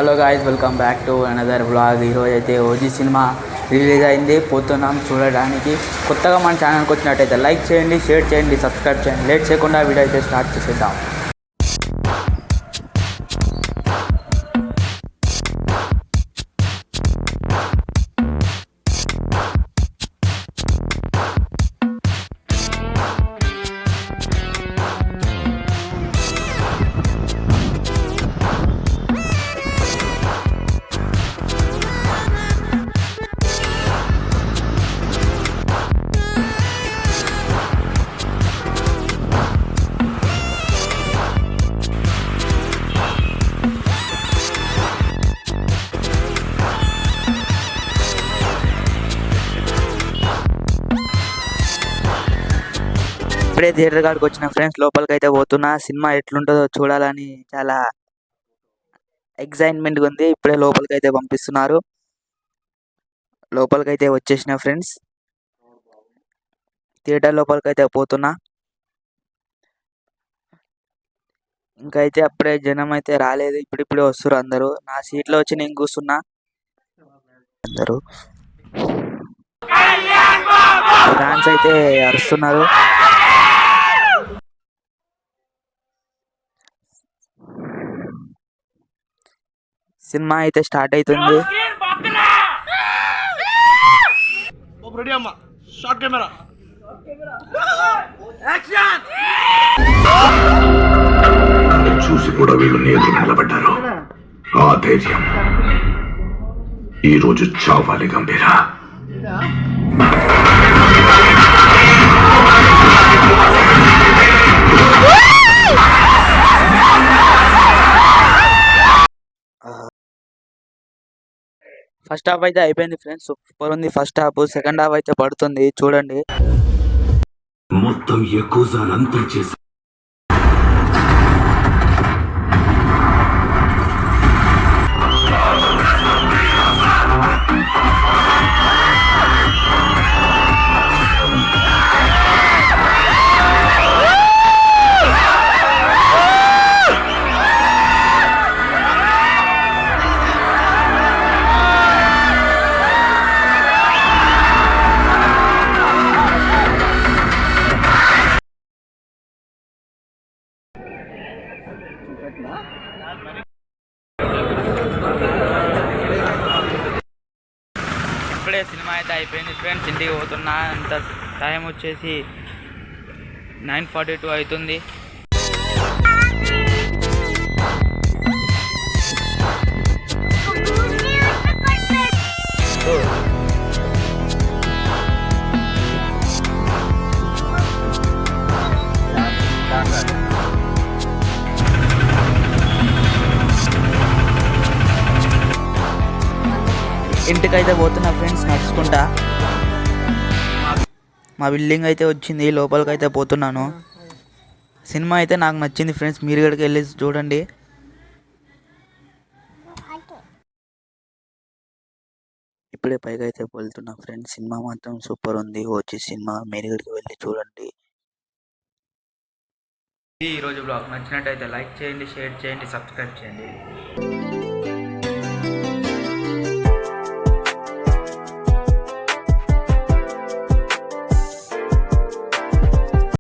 Hello guys, welcome back to another vlog. ఈరోజు అయితే OG cinema release అయింది, పోతున్నాం చూడడానికి. కొత్తగా మన ఛానల్కి వచ్చినట్టయితే లైక్ చేయండి, షేర్ చేయండి, సబ్స్క్రైబ్ చేయండి. లేట్ చేయకుండా వీడియో అయితే స్టార్ట్ చేసేద్దాం. ఇప్పుడే థియేటర్ కాడికి వచ్చిన ఫ్రెండ్స్, లోపలికి అయితే పోతున్నా. సినిమా ఎట్లుంటుందో చూడాలని చాలా ఎక్సైట్మెంట్గా ఉంది. ఇప్పుడే లోపలికి అయితే పంపిస్తున్నారు. లోపలికి అయితే వచ్చేసిన ఫ్రెండ్స్, థియేటర్ లోపలికి అయితే పోతున్నా. ఇంకా అయితే అప్పుడే జనం అయితే రాలేదు, ఇప్పుడిప్పుడే వస్తారు అందరూ. నా సీట్లో వచ్చి నేను కూర్చున్నా. అందరూ ఫ్యాన్స్ అయితే అరుస్తున్నారు. సినిమా అయితే స్టార్ట్ అవుతుంది. చూసి కూడా వీళ్ళు ఎదురు నిలబడ్డారు. ఆ ధైర్యం ఈ రోజు చావాలి గంభీరా. ఫస్ట్ హాఫ్ అయితే అయిపోయింది ఫ్రెండ్స్, సూపర్ ఉంది ఫస్ట్ హాఫ్. సెకండ్ హాఫ్ అయితే పడుతుంది, చూడండి. మొత్తం ఎక్కువ అంతా చేసి ఇప్పుడే సినిమా అయితే అయిపోయింది ఫ్రెండ్స్, ఇంటికి పోతున్నా. అంత టైం వచ్చేసి 9:42 అవుతుంది. ఇంటికైతే పోతున్నా ఫ్రెండ్స్ నడుచుకుంటా. మా బిల్డింగ్ అయితే వచ్చింది, లోపలికి అయితే పోతున్నాను. సినిమా అయితే నాకు నచ్చింది ఫ్రెండ్స్, మీరు ఇక్కడికి వెళ్ళి చూడండి. ఇప్పుడే పైకి అయితే వెళ్తున్నా ఫ్రెండ్స్. సినిమా మాత్రం సూపర్ ఉంది, వచ్చి సినిమా మీరు ఇక్కడికి వెళ్ళి చూడండి. ఈరోజు బ్లాగ్ నచ్చినట్టయితే లైక్ చేయండి, షేర్ చేయండి, సబ్స్క్రైబ్ చేయండి.